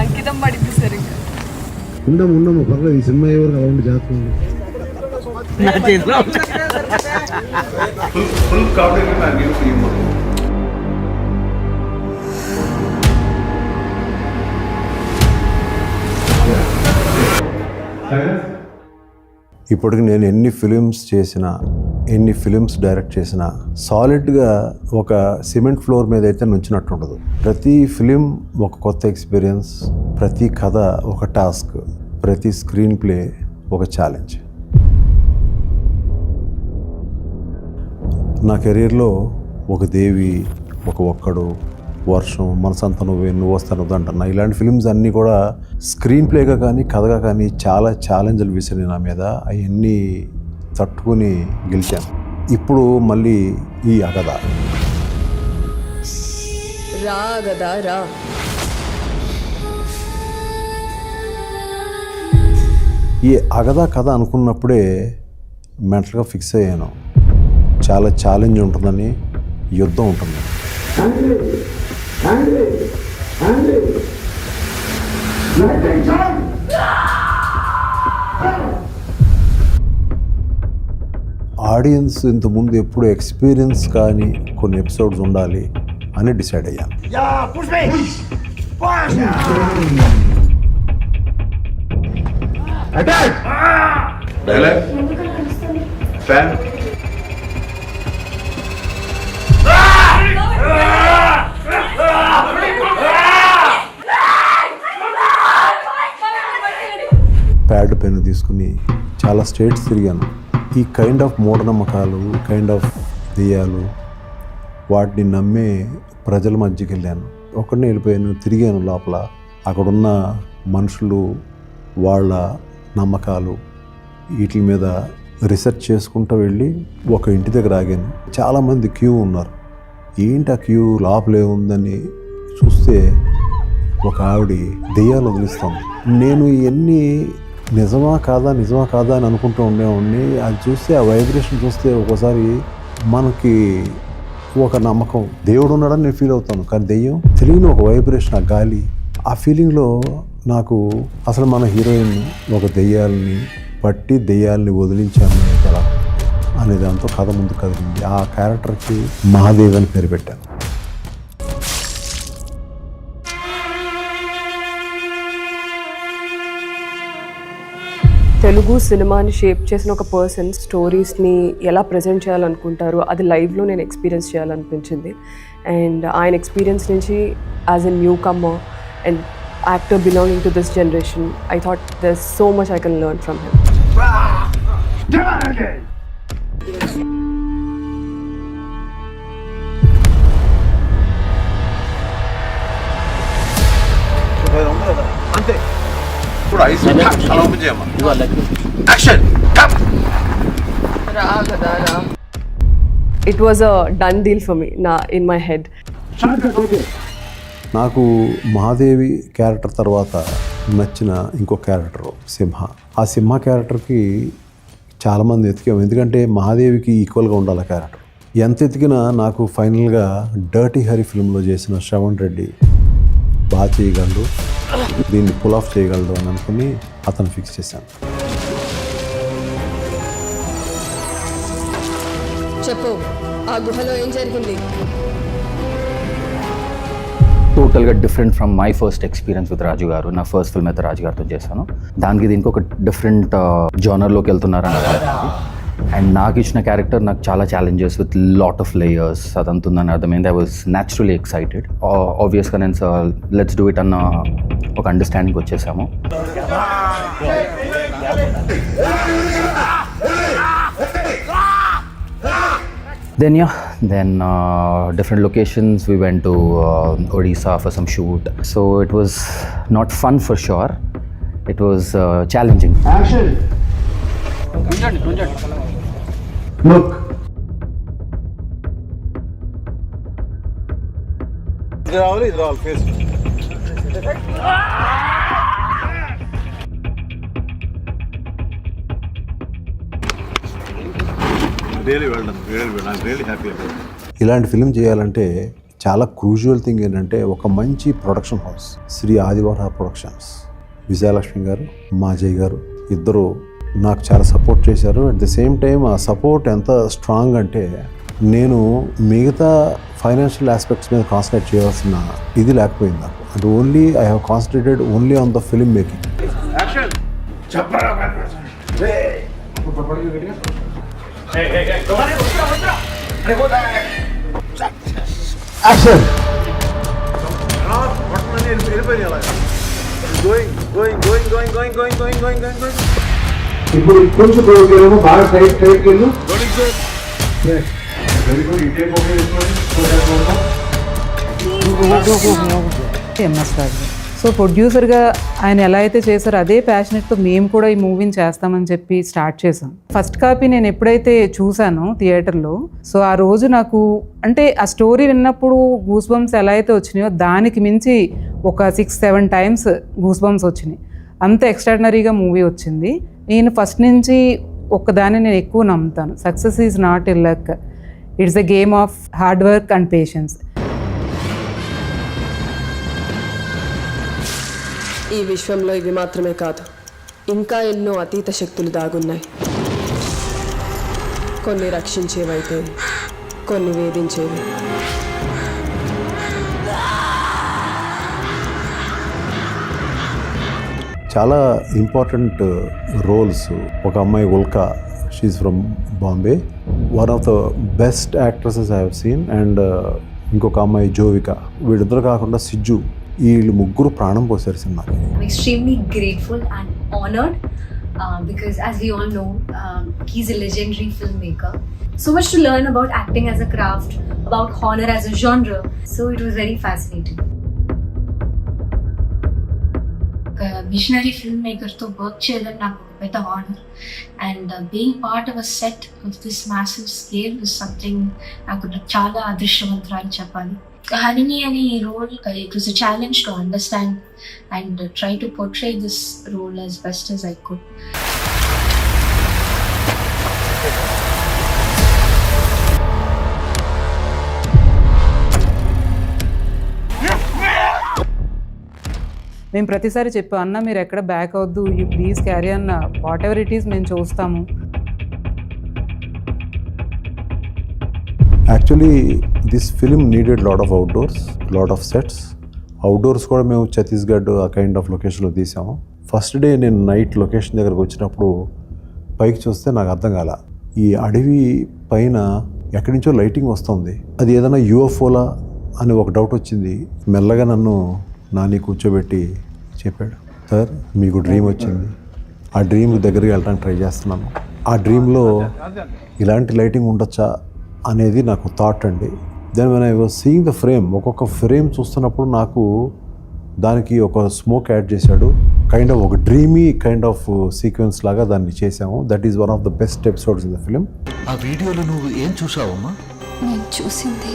అంకితం పడింది సార్. ఇంకా ఉండము పర్లేదు. ఈ సినిమా ఎవరు అలా ఉండి జాగ్రత్త. ఇప్పటికి నేను ఎన్ని ఫిలిమ్స్ చేసినా, ఎన్ని ఫిలిమ్స్ డైరెక్ట్ చేసినా సాలిడ్గా ఒక సిమెంట్ ఫ్లోర్ మీద అయితే నుంచినట్టు ఉండదు. ప్రతి ఫిలిం ఒక కొత్త ఎక్స్పీరియన్స్, ప్రతి కథ ఒక టాస్క్, ప్రతి స్క్రీన్ ప్లే ఒక ఛాలెంజ్. నా కెరీర్లో ఒక దేవి, ఒక ఒక్కడు, వర్షం, మనసంతా నువ్వే, నువ్వు వస్తాను వద్దంటున్నా, ఇలాంటి ఫిలిమ్స్ అన్నీ కూడా స్క్రీన్ ప్లేగా కానీ కథగా కానీ చాలా ఛాలెంజ్లు విసిరి నా మీద అవన్నీ తట్టుకుని గెలిచాను. ఇప్పుడు మళ్ళీ ఈ అగద రా ఈ అగద కథ అనుకున్నప్పుడే మెంటల్గా ఫిక్స్ అయ్యాను. చాలా ఛాలెంజ్ ఉంటుందని, యుద్ధం ఉంటుంది. ఆడియన్స్ ఇంతకుముందు ఎప్పుడు ఎక్స్పీరియన్స్ కానీ కొన్ని ఎపిసోడ్స్ ఉండాలి అని డిసైడ్ అయ్యాను. ప్యాడ్ పెన్ను తీసుకుని చాలా స్టేట్స్ తిరిగాను. ఈ కైండ్ ఆఫ్ మూఢనమ్మకాలు, కైండ్ ఆఫ్ దెయ్యాలు, వాటిని నమ్మే ప్రజల మధ్యకి వెళ్ళాను. ఒక్కడినే వెళ్ళిపోయాను, తిరిగాను లోపల. అక్కడున్న మనుషులు, వాళ్ళ నమ్మకాలు, వీటి మీద రీసెర్చ్ చేసుకుంటూ వెళ్ళి ఒక ఇంటి దగ్గర ఆగాను. చాలామంది క్యూ ఉన్నారు. ఏంటి ఆ క్యూ, లోపలే ఉందని చూస్తే ఒక ఆవిడ దెయ్యాలు వదిలిస్తుంది. నేను ఇవన్నీ నిజమా కాదా అని అనుకుంటూ ఉండేవాడిని. అది చూస్తే, ఆ వైబ్రేషన్ చూస్తే ఒక్కోసారి మనకి ఒక నమ్మకం, దేవుడు ఉన్నాడని నేను ఫీల్ అవుతాను. కానీ దెయ్యం తెలియని ఒక వైబ్రేషన్, ఆ గాలి, ఆ ఫీలింగ్లో నాకు అసలు మన హీరోయిన్ ఒక దెయ్యాలని పట్టి దెయ్యాలని వదిలించాను కదా అనే దాంతో కథ ముందు కదిలింది. ఆ క్యారెక్టర్కి మహాదేవ్ అని పేరు పెట్టాను. తెలుగు సినిమాని షేప్ చేసిన ఒక పర్సన్ స్టోరీస్ని ఎలా ప్రజెంట్ చేయాలనుకుంటారో అది లైవ్లో నేను ఎక్స్పీరియన్స్ చేయాలనిపించింది. అండ్ ఆయన ఎక్స్పీరియన్స్ నుంచి as a new comer and actor belonging to this generation, I thought there so much I can learn from him. అంతే. ఇప్పుడు ఐస్ అలా ఓపెన్ చేయమ్మా. Action. It was a done deal for me in my head. నాకు మహాదేవి character తర్వాత నచ్చిన ఇంకో character సింహ. ఆ సింహ క్యారెక్టర్కి చాలామంది ఎతికాము, ఎందుకంటే మహాదేవికి ఈక్వల్గా ఉండాలి ఆ క్యారెక్టర్. ఎంత ఎతికినా నాకు ఫైనల్గా డర్టీ హరి ఫిల్మ్లో చేసిన శ్రవణ్ రెడ్డి బాగా చేయగలడు, దీన్ని పుల్ ఆఫ్ చేయగలడు అని అనుకుని అతను ఫిక్స్ చేశాను. చెప్పు, ఆ గుహలో ఏం జరిగింది? టోటల్గా different from my first experience with Raju garu. నా ఫస్ట్ ఫిల్మ్ అయితే రాజు గారితో చేశాను. దానికి దీనికి ఒక డిఫరెంట్ జానర్లోకి వెళ్తున్నారని అర్థమైంది. అండ్ నాకు ఇచ్చిన క్యారెక్టర్ నాకు చాలా challenges with lot of layers అదంతుందని అర్థమైంది. I was naturally excited. ఆబ్వియస్గా నేను లెట్స్ డూ ఇట్ అన్న ఒక అండర్స్టాండింగ్ వచ్చేసాము. Then different locations. We went to Odisha for some shoot. So it was not fun for sure. It was challenging. Action. Look. Idhar all face. Really well done, I'm really happy about it. ఇలాంటి film చేయాలంటే చాలా crucial thing ఏంటంటే ఒక మంచి production house, Shri Adivaraha productions, Vijayalakshmi garu, Majay garu ఇద్దరు నాకు చాలా support చేశారు. అట్ ది సేమ్ టైం ఆ సపోర్ట్ ఎంత స్ట్రాంగ్ అంటే నేను మిగతా ఫైనాన్షియల్ ఆస్పెక్ట్స్ మీద కాన్సన్ట్రేట్ చేయాల్సిన ఇది లేకపోయింది నాకు. And only I have concentrated only on the film making. Action చెప్పరా యాక్షన్ ఇప్పుడు కొంచెం గోగేమో బాగా టైట్ వెళ్ళు. ఎంఎస్ రాజు సో ప్రొడ్యూసర్గా ఆయన ఎలా అయితే చేశారో అదే ప్యాషనెట్తో మేము కూడా ఈ మూవీని చేస్తామని చెప్పి స్టార్ట్ చేసాం. ఫస్ట్ కాపీ నేను ఎప్పుడైతే చూసానో థియేటర్లో, సో ఆ రోజు నాకు అంటే ఆ స్టోరీ విన్నప్పుడు గూస్ బంప్స్ ఎలా అయితే వచ్చినాయో దానికి మించి ఒక 6-7 టైమ్స్ గూస్ బంప్స్ వచ్చినాయి. అంత ఎక్స్ట్రాడినరీగా మూవీ వచ్చింది. నేను ఫస్ట్ నుంచి ఒక్కదాన్ని నేను ఎక్కువ నమ్ముతాను, success is not a luck, it's a game of hard work and patience. ఈ విశ్వంలో ఇవి మాత్రమే కాదు, ఇంకా ఎన్నో అతీత శక్తులు దాగున్నాయి. కొన్ని రక్షించేవైతే కొన్ని వేధించేవి. చాలా ఇంపార్టెంట్ రోల్స్. ఒక అమ్మాయి Ulka, she's from Bombay, one of the best actresses I have seen. And ఇంకొక అమ్మాయి జోవిక. వీళ్ళిద్దరు కాకుండా సిజ్జు, వీళ్ళు ముగ్గురు ప్రాణం పోసారు సినిమాకి. I'm extremely grateful and honored because as we all know, he's a legendary filmmaker. So much to learn about acting as a craft, about horror as a genre. So it was very fascinating. Visionary filmmaker to work cheyadam naaku పెద్ద honor, and being part of a set of this massive scale is something నాకు చాలా అదృష్టవంతురాలు చెప్పాలి. Harini ani role, it was a challenge to understand and try to portray this role as best as I could. మేము ప్రతిసారి చెప్పాం, అన్న మీరు ఎక్కడ బ్యాక్ అవద్దు, యూ ప్లీజ్ క్యారీ అన్న, వాట్ ఎవర్ ఇట్ ఈస్ మేము చూస్తాము. Actually this film needed lot of outdoors, lot of sets. Outdoors కూడా మేము ఛత్తీస్గఢ్ ఆ కైండ్ ఆఫ్ లొకేషన్లో తీసాము. ఫస్ట్ డే నేను నైట్ లొకేషన్ దగ్గరకు వచ్చినప్పుడు పైకి చూస్తే నాకు అర్థం కాల, ఈ అడవి పైన ఎక్కడి నుంచో లైటింగ్ వస్తుంది, అది ఏదైనా యూఎఫ్ఓలా అని ఒక డౌట్ వచ్చింది. మెల్లగా నన్ను నాని కూర్చోబెట్టి చెప్పాడు, సార్ మీకు డ్రీమ్ వచ్చింది, ఆ డ్రీమ్ దగ్గరికి వెళ్ళడానికి ట్రై చేస్తున్నాను, ఆ డ్రీమ్లో ఇలాంటి లైటింగ్ ఉండొచ్చా అనేది నాకు థాట్ అండి. Then when I was seeing the frame, ఒక్కొక్క ఫ్రేమ్ చూస్తున్నప్పుడు నాకు దానికి ఒక స్మోక్ యాడ్ చేశాడు, కైండ్ ఆఫ్ ఒక డ్రీమీ కైండ్ ఆఫ్ సీక్వెన్స్ లాగా దాన్ని చేసాము. That is one of the best episodes in the film. ఆ వీడియోలో నువ్వు ఏం చూసావమ్మా? నేను చూసింది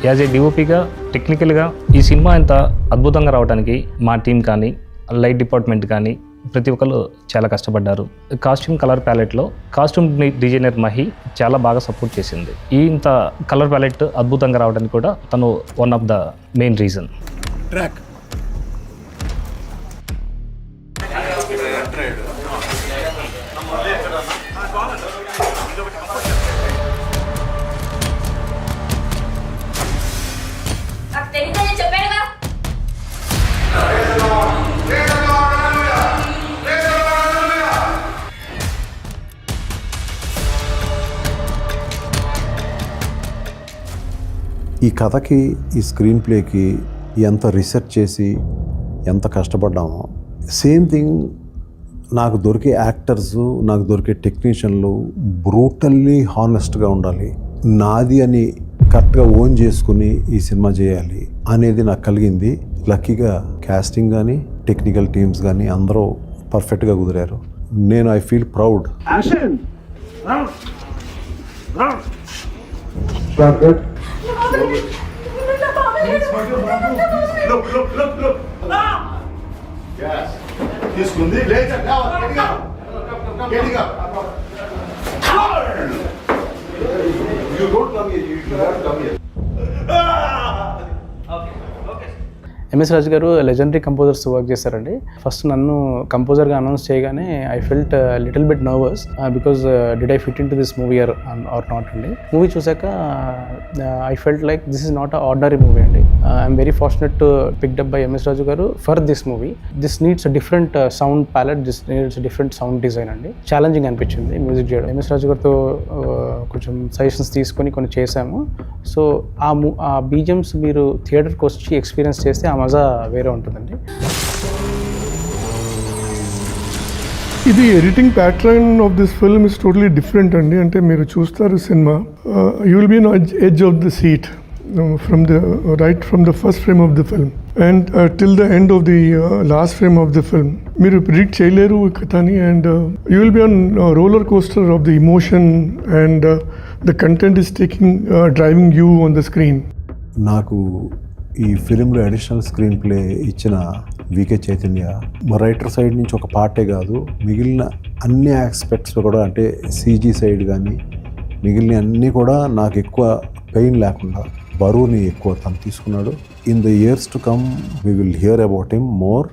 యాజ్ ఏ డిఓపిగా టెక్నికల్గా ఈ సినిమా ఇంత అద్భుతంగా రావడానికి మా టీం కానీ లైట్ డిపార్ట్మెంట్ కానీ ప్రతి ఒక్కరు చాలా కష్టపడ్డారు. కాస్ట్యూమ్ కలర్ ప్యాలెట్లో కాస్ట్యూమ్ డిజైనర్ మహి చాలా బాగా సపోర్ట్ చేసింది. ఈ ఇంత కలర్ ప్యాలెట్ అద్భుతంగా రావడానికి కూడా తను one of the main reason. Track ఈ కథకి, ఈ స్క్రీన్ ప్లేకి ఎంత రీసెర్చ్ చేసి ఎంత కష్టపడ్డామో, సేమ్ థింగ్ నాకు దొరికే యాక్టర్స్, నాకు దొరికే టెక్నీషియన్లు బ్రూటల్లీ హానెస్ట్గా ఉండాలి, నాది అని కరెక్ట్గా ఓన్ చేసుకుని ఈ సినిమా చేయాలి అనేది నాకు కలిగింది. లక్కీగా కాస్టింగ్ కానీ టెక్నికల్ టీమ్స్ కానీ అందరూ పర్ఫెక్ట్గా కుదిరారు. నేను ఐ ఫీల్ ప్రౌడ్. తీసుకుంది లేచా గట్టిగా You don't come here. You should not come here. MS Raju garu legendary composers work చేశారండి. ఫస్ట్ నన్ను కంపోజర్గా అనౌన్స్ చేయగానే I felt little bit nervous because did I fit in to this movie or not అండి. Movie చూసాక I felt like this is not a ordinary movie అండి. I'm very fortunate to picked up by MS Raju garu for this movie. This needs a different sound palette, this needs different sound design అండి. Challenging అనిపించింది music చేయడం. MS రాజు గారితో కొంచెం suggestions తీసుకొని కొన్ని చేశాము. So ఆ బీజిఎమ్స్ మీరు థియేటర్కి వచ్చి ఎక్స్పీరియన్స్ చేస్తే ఆ మజా వేరే ఉంటుందండి. ఇది editing pattern of this film is totally different అండి. అంటే మీరు చూస్తారు సినిమా, you will be on edge of the seat from the first frame of the film and till the end of the last frame of the film. మీరు predict చేయలేరు కథని and you will be on roller coaster of the emotion and the content is driving you on the screen. నాకు ఈ ఫిలింలో additional screen play ఇచ్చిన VK Chaitanya writer side నుంచి ఒక పార్టే కాదు, మిగిలిన అన్ని ఆస్పెక్ట్స్లో కూడా, అంటే సీజీ సైడ్ కానీ మిగిలిన అన్నీ కూడా నాకు ఎక్కువ పెయిన్ లేకుండా బరువుని ఎక్కువ తను తీసుకున్నాడు. In the years to come we will hear about him more.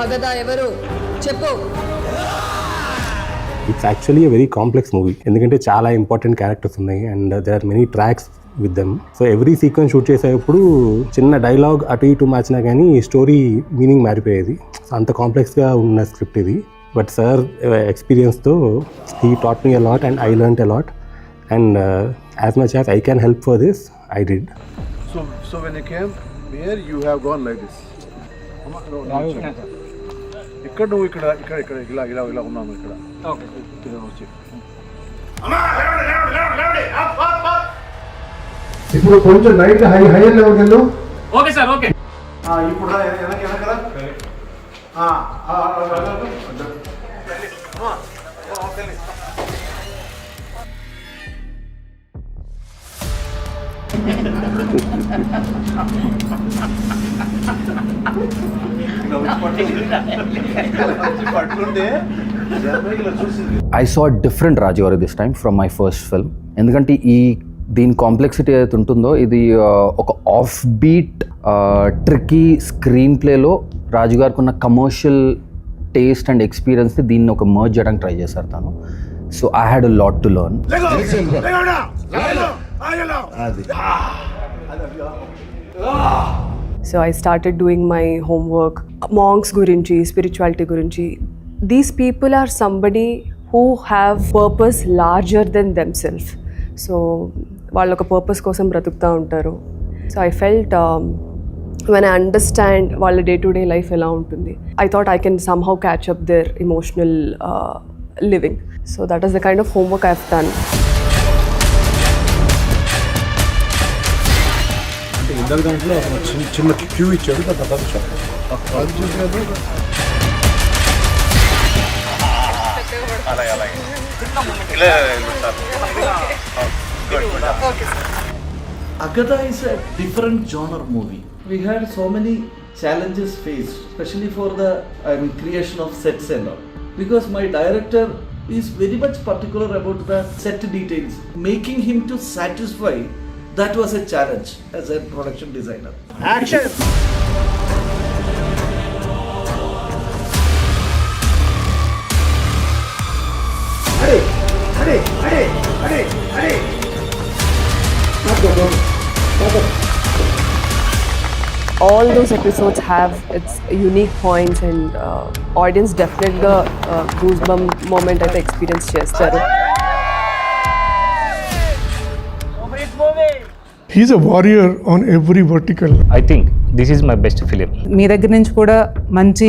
అగదా ఎవరు చెప్పు. It's actually a very complex movie. ఎందుకంటే చాలా ఇంపార్టెంట్ క్యారెక్టర్స్ ఉన్నాయి and there are many tracks with them. So every sequence shoot చేసేటప్పుడు చిన్న డైలాగ్ అటు ఇటు మార్చినా కానీ స్టోరీ మీనింగ్ మారిపోయేది. అంత కాంప్లెక్స్గా ఉన్న స్క్రిప్ట్ ఇది. బట్ సార్ ఎక్స్పీరియన్స్తో he taught me a lot and I learned a lot and as much as I can help for this I did. So when you came here, you have gone like this. ఇక్కడ నువ్వు ఇక్కడ ఇక్కడ ఇక్కడ ఇలా ఇలా ఇలా ఉన్నాము ఇక్కడ. ఇప్పుడు కొంచెం లైట్ హైయర్ లెవెల్కి వెళ్ళు. Okay sir, okay. ఇప్పుడు వెనకరా. I saw a different Raju Garu this time from my first film. ఎందుకంటే దీని కాంప్లెక్సిటీ ఏదైతే ఉంటుందో ఇది ఒక ఆఫ్ బీట్ ట్రికీ స్క్రీన్ ప్లేలో రాజు గారికి ఉన్న కమర్షియల్ టేస్ట్ అండ్ ఎక్స్పీరియన్స్ని దీన్ని ఒక మర్జ్ చేయడానికి ట్రై చేశారు తను. So I had a lot to learn. So I started doing my homework. Monks gurinchi, spirituality gurinchi. These people are somebody who have purpose larger than themselves. So వాళ్ళు ఒక purpose కోసం బ్రతుకుతూ ఉంటారు. So I felt when I understand వాళ్ళ day to day life ఎలా ఉంటుంది, I thought I can somehow catch up their emotional living. So that is the kind of homework I've done. ఇందరి దాంట్లో చిన్న క్యూ ఇచ్చాడు, దాని తర్వాత అది చూసాడు. Agatha is a different genre movie. We had so many challenges faced, especially for the creation of sets and all. Because my director is very much particular about the set details. Making him to satisfy, that was a challenge as a production designer. Action! All those episodes have its unique points and audience definitely goosebump moment అయితే experience చేస్తారు. He's a warrior on every vertical. I think this is my best film. మీ దగ్గర నుంచి కూడా మంచి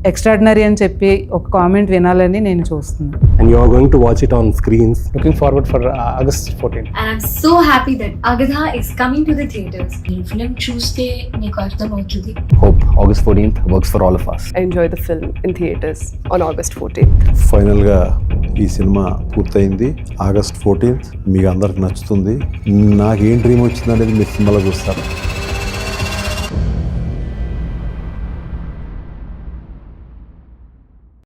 extraordinary అని చెప్పి ఒక comment వినాలని నేను చూస్తున్నాను. And you are going to watch it on screens. Looking forward for August 14th. And I'm so happy that Agatha is coming to the theatres. ఈ ఫిల్మ్ చూస్తే మీకు అర్థమవుతుంది. Hope August 14th works for all of us. Enjoy the film in theatres on August 14th. ఫైనల్గా ఈ cinema పూర్తయింది. August 14th మీకు అందరికి నచ్చుతుంది. నాకేం డ్రీమ్ వచ్చింది అనేది మీరు సినిమాలో చూస్తారు.